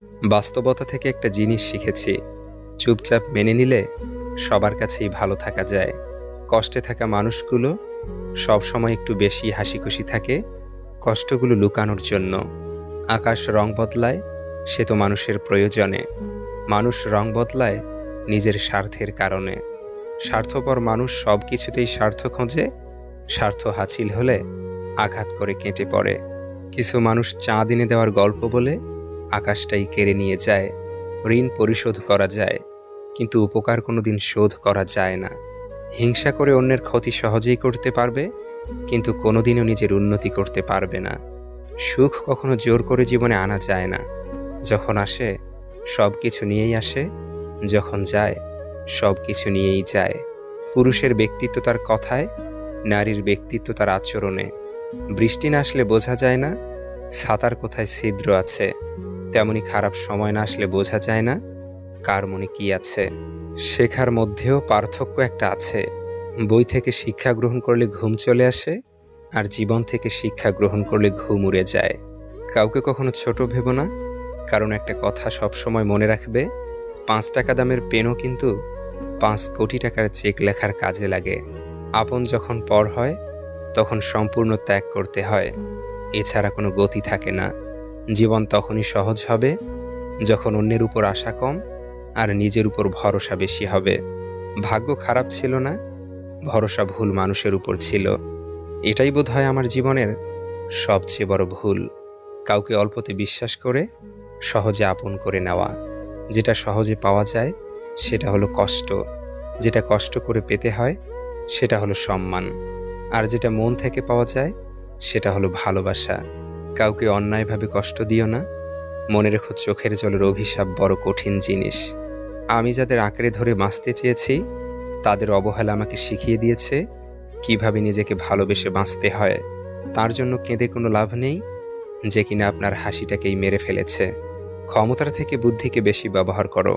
বাস্তবতা থেকে একটা জিনিস শিখেছি, চুপচাপ মেনে নিলে সবার কাছেই ভালো থাকা যায়। কষ্টে থাকা মানুষগুলো সবসময় একটু বেশি হাসিখুশি থাকে কষ্টগুলো লুকানোর জন্য। আকাশ রং বদলায় সে তো মানুষের প্রয়োজনে, মানুষ রং বদলায় নিজের স্বার্থের কারণে। স্বার্থপর মানুষ সব কিছুতেই স্বার্থ খোঁজে, স্বার্থ হাসিল হলে আঘাত করে কেটে পড়ে। কিছু মানুষ চাঁদ এনে দেওয়ার গল্প বলে আকাশটাই কেড়ে নিয়ে যায়। ঋণ পরিশোধ করা যায়, কিন্তু উপকার কোনোদিন শোধ করা যায় না। হিংসা করে অন্যের ক্ষতি সহজেই করতে পারবে, কিন্তু কোনোদিনও নিজের উন্নতি করতে পারবে না। সুখ কখনো জোর করে জীবনে আনা যায় না। যখন আসে সব কিছু নিয়েই আসে, যখন যায় সব কিছু নিয়েই যায়। পুরুষের ব্যক্তিত্ব তার কথায়, নারীর ব্যক্তিত্ব তার আচরণে। বৃষ্টি না আসলে বোঝা যায় না ছাতার কোথায় ছিদ্র আছে, তেমনি খারাপ সময় না আসলে বোঝা যায় না কার মনে কি আছে। শেখার মধ্যেও পার্থক্য একটা আছে। বই থেকে শিক্ষা গ্রহণ করলে ঘুম চলে আসে, আর জীবন থেকে শিক্ষা গ্রহণ করলে ঘুম উড়ে যায়। কাউকে কখনো ছোট ভেবো না, কারণ একটা কথা সবসময় মনে রাখবে, 5 টাকা দামের পেনও কিন্তু 5 কোটি টাকার চেক লেখার কাজে লাগে। আপন যখন পর হয় তখন সম্পূর্ণ ত্যাগ করতে হয়, এছাড়া কোনো গতি থাকে না। জীবন তখনই সহজ হবে যখন অন্যের উপর আশা কম আর নিজের উপর ভরসা বেশি হবে। ভাগ্য খারাপ ছিল না, ভরসা ভুল মানুষের উপর ছিল। এটাই বোধহয় আমার জীবনের সবচেয়ে বড় ভুল, কাউকে অল্পতে বিশ্বাস করে সহজে আপন করে নেওয়া। যেটা সহজে পাওয়া যায় সেটা হলো কষ্ট, যেটা কষ্ট করে পেতে হয় সেটা হলো সম্মান, আর যেটা মন থেকে পাওয়া যায় সেটা হলো ভালোবাসা। কাউকে অন্যায়ভাবে কষ্ট দিও না, মনে রেখো চোখের জলের অভিশাপ বড় কঠিন জিনিস। আমি যাদের আঁকড়ে ধরে বাঁচতে চেয়েছি তাদের অবহেলা আমাকে শিখিয়ে দিয়েছে কিভাবে নিজেকে ভালোবেসে বাঁচতে হয়। তার জন্য কেঁদে কোনো লাভ নেই যে কিনা আপনার হাসিটাকেই মেরে ফেলেছে। ক্ষমতার থেকে বুদ্ধিকে বেশি ব্যবহার করো,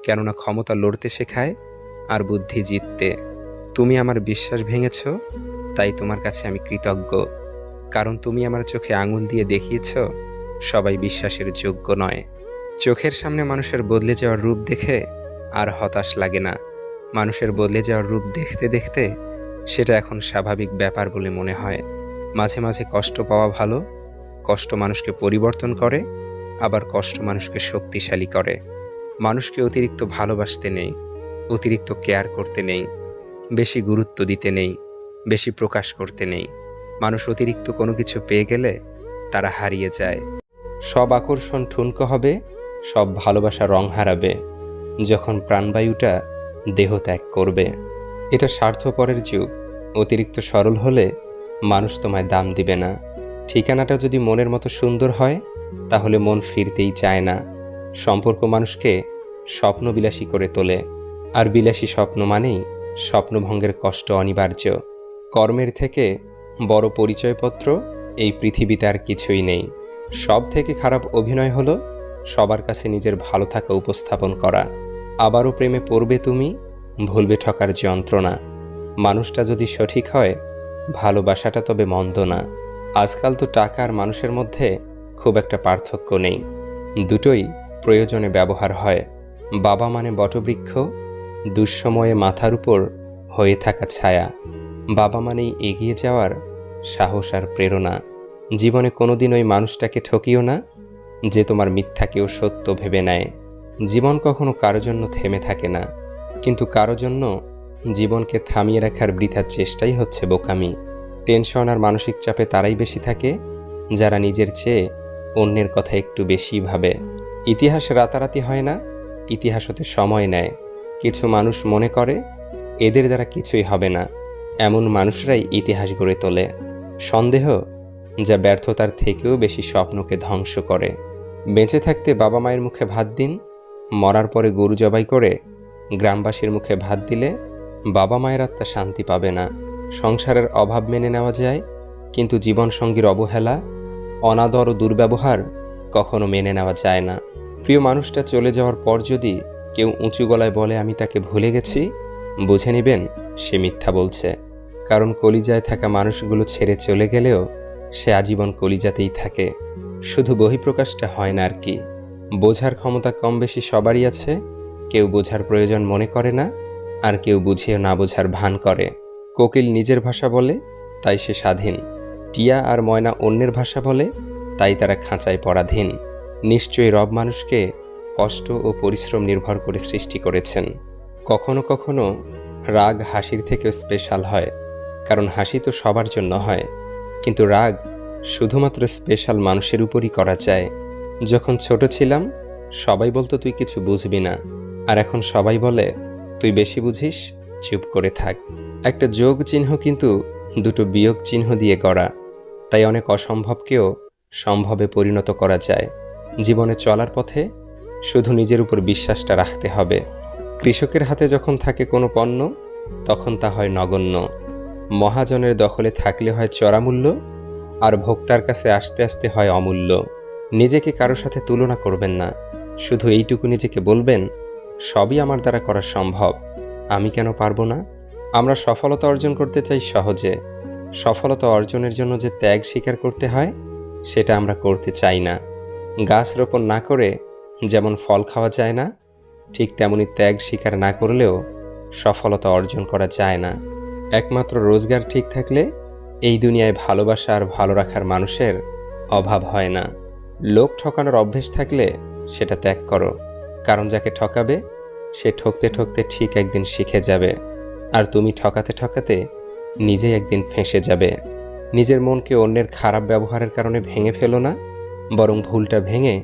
কেননা ক্ষমতা লড়তে শেখায় আর বুদ্ধি জিততে। তুমি আমার বিশ্বাস ভেঙেছ, তাই তোমার কাছে আমি কৃতজ্ঞ, কারণ তুমি আমার চোখে আঙুল দিয়ে দেখিয়েছ সবাই বিশ্বাসের যোগ্য নয়। চোখের সামনে মানুষের বদলে যাওয়ার রূপ দেখে আর হতাশ লাগে না। মানুষের বদলে যাওয়ার রূপ দেখতে দেখতে সেটা এখন স্বাভাবিক ব্যাপার বলে মনে হয়। মাঝে মাঝে কষ্ট পাওয়া ভালো, কষ্ট মানুষকে পরিবর্তন করে, আবার কষ্ট মানুষকে শক্তিশালী করে। মানুষকে অতিরিক্ত ভালোবাসতে নেই, অতিরিক্ত কেয়ার করতে নেই, বেশি গুরুত্ব দিতে নেই, বেশি প্রকাশ করতে নেই। মানুষ অতিরিক্ত কোনো কিছু পেয়ে গেলে তারা হারিয়ে যায়। সব আকর্ষণ ঠুনকো হবে, সব ভালোবাসা রং হারাবে যখন প্রাণবায়ুটা দেহ ত্যাগ করবে। এটা স্বার্থপরের যুগ। অতিরিক্ত সরল হলে মানুষ তোমায় দাম দিবে না। ঠিকানাটা যদি মনের মতো সুন্দর হয় তাহলে মন ফিরতেই চায় না। সম্পর্ক মানুষকে স্বপ্নবিলাসী করে তোলে, আর বিলাসী স্বপ্ন মানেই স্বপ্নভঙ্গের কষ্ট অনিবার্য। কর্মের থেকে বড় পরিচয়পত্র এই পৃথিবীতে আর কিছুই নেই। সব থেকে খারাপ অভিনয় হলো সবার কাছে নিজের ভালো থাকা উপস্থাপন করা। আবারও প্রেমে পড়বে তুমি, ভুলবে ঠকার যন্ত্রণা। মানুষটা যদি সঠিক হয় ভালোবাসাটা তবে মন্দ না। আজকাল তো টাকা আর মানুষের মধ্যে খুব একটা পার্থক্য নেই, দুটোই প্রয়োজনে ব্যবহার হয়। বাবা মানে বটবৃক্ষ, দুঃসময়ে মাথার উপর হয়ে থাকা ছায়া। বাবা মানেই এগিয়ে যাওয়ার সাহস আর প্রেরণা। জীবনে কোনোদিন ওই মানুষটাকে ঠকিও না যে তোমার মিথ্যাকেও সত্য ভেবে নেয়। জীবন কখনো কারো জন্য থেমে থাকে না, কিন্তু কারো জন্য জীবনকে থামিয়ে রাখার বৃথা চেষ্টাই হচ্ছে বোকামি। টেনশন আর মানসিক চাপে তারাই বেশি থাকে যারা নিজের চেয়ে অন্যের কথা একটু বেশি ভাবে। ইতিহাস রাতারাতি হয় না, ইতিহাস হতে সময় নেয়। কিছু মানুষ মনে করে এদের দ্বারা কিছুই হবে না, এমন মানুষরাই ইতিহাস গড়ে তোলে। সন্দেহ যা ব্যর্থতার থেকেও বেশি স্বপ্নকে ধ্বংস করে। বেঁচে থাকতে বাবা মায়ের মুখে ভাত দিন, মরার পরে গরু জবাই করে গ্রামবাসীর মুখে ভাত দিলে বাবা মায়ের আত্মা শান্তি পাবে না। সংসারের অভাব মেনে নেওয়া যায়, কিন্তু জীবনসঙ্গীর অবহেলা, অনাদর ও দুর্ব্যবহার কখনো মেনে নেওয়া যায় না। প্রিয় মানুষটা চলে যাওয়ার পর যদি কেউ উঁচু গলায় বলে আমি তাকে ভুলে গেছি, বুঝে নেবেন সে মিথ্যা বলছে। কারণ কলিজায় থাকা মানুষগুলো ছেড়ে চলে গেলেও সে আজীবন কলিজাতেই থাকে, শুধু বহিঃপ্রকাশটা হয় না আর কি। বোঝার ক্ষমতা কম বেশি সবারই আছে, কেউ বোঝার প্রয়োজন মনে করে না, আর কেউ বুঝিয়ে না বোঝার ভান করে। কোকিল নিজের ভাষা বলে, তাই সে স্বাধীন। টিয়া আর ময়না অন্যের ভাষা বলে, তাই তারা খাঁচায় পরাধীন। নিশ্চয়ই রব মানুষকে কষ্ট ও পরিশ্রম নির্ভর করে সৃষ্টি করেছেন। কখনো কখনো রাগ হাসির থেকেও স্পেশাল হয়, কারণ হাসি তো সবার জন্য হয়, কিন্তু রাগ শুধুমাত্র স্পেশাল মানুষের উপরই করা যায়। যখন ছোট ছিলাম সবাই বলতো তুই কিছু বুঝবি না, আর এখন সবাই বলে তুই বেশি বুঝিস, চুপ করে থাক। একটা যোগ চিহ্ন কিন্তু দুটো বিয়োগ চিহ্ন দিয়ে গড়া, তাই অনেক অসম্ভবকেও সম্ভবে পরিণত করা যায়। জীবনে চলার পথে শুধু নিজের উপর বিশ্বাসটা রাখতে হবে। কৃষকের হাতে যখন থাকে কোনো পণ্য, তখন তা হয় নগণ্য। মহাজনের দখলে থাকলে হয় চড়া মূল্য, আর ভোক্তার কাছে আসতে আসতে হয় অমূল্য। নিজেকে কারো সাথে তুলনা করবেন না, শুধু এইটুকু নিজেকে বলবেন, সবই আমার দ্বারা করা সম্ভব, আমি কেন পারবো না। আমরা সফলতা অর্জন করতে চাই সহজে, সফলতা অর্জনের জন্য যে ত্যাগ স্বীকার করতে হয় সেটা আমরা করতে চাই না। গাছ রোপণ না করে যেমন ফল খাওয়া যায় না, ঠিক তেমনি ত্যাগ স্বীকার না করলেও সফলতা অর্জন করা যায় না। একমাত্র রোজগার ঠিক থাকলে এই দুনিয়ায় ভালোবাসা আর ভালো রাখার মানুষের অভাব হয় না। লোক ঠকানোর অভ্যেস থাকলে সেটা ত্যাগ করো, কারণ যাকে ঠকাবে সে ঠকতে ঠকতে ঠিক একদিন শিখে যাবে, আর তুমি ঠকাতে ঠকাতে নিজেই একদিন ফেঁসে যাবে। নিজের মনকে অন্যের খারাপ ব্যবহারের কারণে ভেঙে ফেলো না, বরং ভুলটা ভেঙে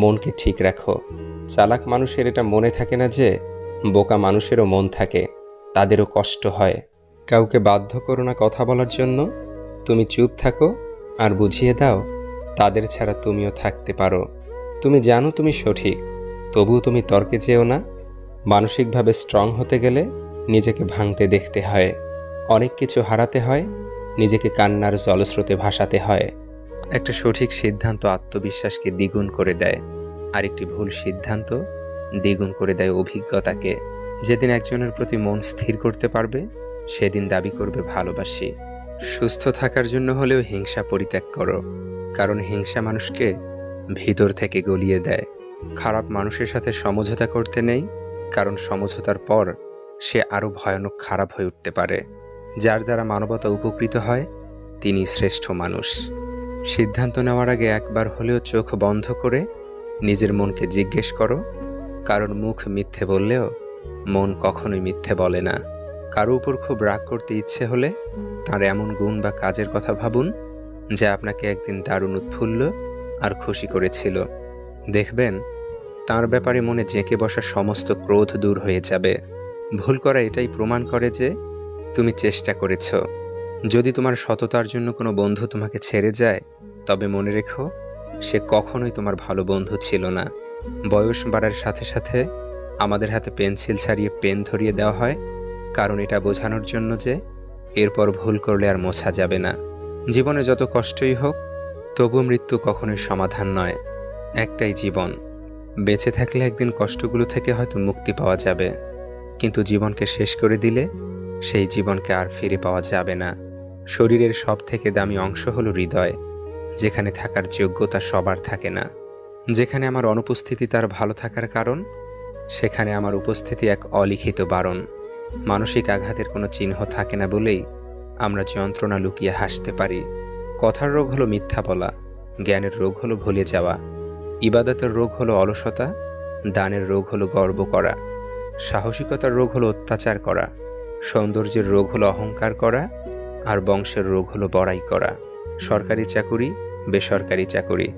মনকে ঠিক রাখো। চালাক মানুষের এটা মনে থাকে না যে বোকা মানুষেরও মন থাকে, তাদেরও কষ্ট হয়। কাউকে বাধ্য করো না কথা বলার জন্য, তুমি চুপ থাকো আর বুঝিয়ে দাও তাদের ছাড়া তুমিও থাকতে পারো। তুমি জানো তুমি সঠিক, তবুও তুমি তর্কে যেও না। মানসিকভাবে স্ট্রং হতে গেলে নিজেকে ভাঙতে দেখতে হয়, অনেক কিছু হারাতে হয়, নিজেকে কান্নার জলস্রোতে ভাসাতে হয়। একটা সঠিক সিদ্ধান্ত আত্মবিশ্বাসকে দ্বিগুণ করে দেয়, আর একটি ভুল সিদ্ধান্ত দ্বিগুণ করে দেয় অভিজ্ঞতাকে। যেদিন একজনের প্রতি মন স্থির করতে পারবে, সেদিন দাবি করবে ভালোবাসি। সুস্থ থাকার জন্য হলেও হিংসা পরিত্যাগ করো, কারণ হিংসা মানুষকে ভিতর থেকে গলিয়ে দেয়। খারাপ মানুষের সাথে সমঝোতা করতে নেই, কারণ সমঝোতার পর সে আরও ভয়ানক খারাপ হয়ে উঠতে পারে। যার দ্বারা মানবতা উপকৃত হয় তিনি শ্রেষ্ঠ মানুষ। সিদ্ধান্ত নেওয়ার আগে একবার হলেও চোখ বন্ধ করে নিজের মনকে জিজ্ঞেস করো, কারণ মুখ মিথ্যে বললেও মন কখনোই মিথ্যে বলে না। কারো উপর খুব রাগ করতে ইচ্ছে হলে তার এমন গুণ বা কাজের কথা ভাবুন যা আপনাকে একদিন দারুণ উৎফুল্ল আর খুশি করেছিল। দেখবেন তার ব্যাপারে মনে জেঁকে বসা সমস্ত ক্রোধ দূর হয়ে যাবে। ভুল করা এটাই প্রমাণ করে যে তুমি চেষ্টা করেছ। যদি তোমার সততার জন্য কোনো বন্ধু তোমাকে ছেড়ে যায়, তবে মনে রেখো সে কখনোই তোমার ভালো বন্ধু ছিল না। বয়স বাড়ার সাথে সাথে আমাদের হাতে পেন্সিল ছাড়িয়ে পেন ধরিয়ে দেওয়া হয়, কারণ এটা বোঝানোর জন্য যে এরপর ভুল করলে আর মোছা যাবে না। জীবনে যত কষ্টই হোক, তবুও মৃত্যু কখনোই সমাধান নয়। একটাই জীবন, বেঁচে থাকলে একদিন কষ্টগুলো থেকে হয়তো মুক্তি পাওয়া যাবে, কিন্তু জীবনকে শেষ করে দিলে সেই জীবনকে আর ফিরে পাওয়া যাবে না। শরীরের সব থেকে দামি অংশ হলো হৃদয়, যেখানে থাকার যোগ্যতা সবার থাকে না। যেখানে আমার অনুপস্থিতি তার ভালো থাকার কারণ, সেখানে আমার উপস্থিতি এক অলিখিত বারণ। মানসিক আঘাতের কোনো চিহ্ন থাকে না বলেই আমরা যন্ত্রণা লুকিয়ে হাসতে পারি। কথার রোগ হলো মিথ্যা বলা, জ্ঞানের রোগ হলো ভুলে যাওয়া, ইবাদতের রোগ হলো অলসতা, দানের রোগ হলো গর্ব করা, সাহসিকতার রোগ হলো অত্যাচার করা, সৌন্দর্যের রোগ হলো অহংকার করা, আর বংশের রোগ হলো বড়াই করা। সরকারি চাকুরি, বেসরকারি চাকুরি,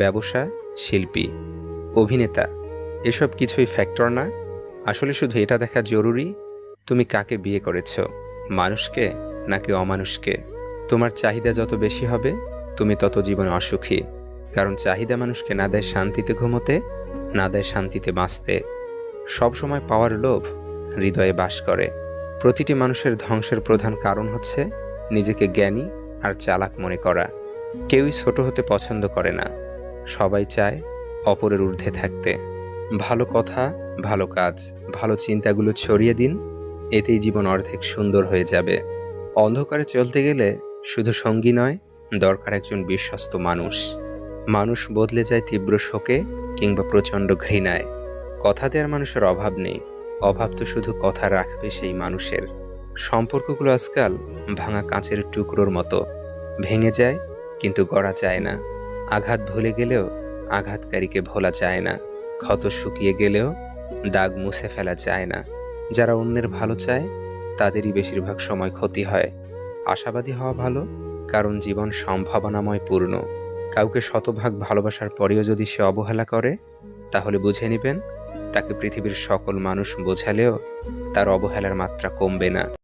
ব্যবসা, শিল্পী, অভিনেতা, এসব কিছুই ফ্যাক্টর না। আসলে শুধু এটা দেখা জরুরি তুমি কাকে বিয়ে করেছ, মানুষকে নাকি অমানুষকে। তোমার চাহিদা যত বেশি হবে তুমি তত জীবনে অসুখী, কারণ চাহিদা মানুষকে না দেয় শান্তিতে ঘুমোতে, না দেয় শান্তিতে বাঁচতে। সবসময় পাওয়ার লোভ হৃদয়ে বাস করে। প্রতিটি মানুষের ধ্বংসের প্রধান কারণ হচ্ছে নিজেকে জ্ঞানী আর চালাক মনে করা। কেউই ছোট হতে পছন্দ করে না, সবাই চায় অপরের ঊর্ধ্বে থাকতে। ভালো কথা, ভালো কাজ, ভালো চিন্তাগুলো ছড়িয়ে দিন, এতেই জীবন অর্ধেক সুন্দর হয়ে যাবে। অন্ধকারে চলতে গেলে শুধু সঙ্গী নয়, দরকার একজন বিশ্বস্ত মানুষ। মানুষ বদলে যায় তীব্র শোকে, কিংবা প্রচণ্ড ঘৃণায়। কথা দেওয়ার মানুষের অভাব নেই, অভাব তো শুধু কথা রাখবে সেই মানুষের। সম্পর্কগুলো আজকাল ভাঙা কাঁচের টুকরোর মতো, ভেঙে যায় কিন্তু গড়া যায় না। আঘাত ভুলে গেলেও আঘাতকারীকে ভোলা যায় না। ক্ষত শুকিয়ে গেলেও দাগ মুছে ফেলা যায় না। যারা অন্যের ভালো চায় তাদেরই বেশিরভাগ সময় ক্ষতি হয়। আশাবাদী হওয়া ভালো, কারণ জীবন সম্ভাবনাময় পূর্ণ। কাউকে শতভাগ ভালোবাসার পরেও যদি সে অবহেলা করে, তাহলে বুঝে নেবেন তাকে পৃথিবীর সকল মানুষ বোঝালেও তার অবহেলার মাত্রা কমবে না।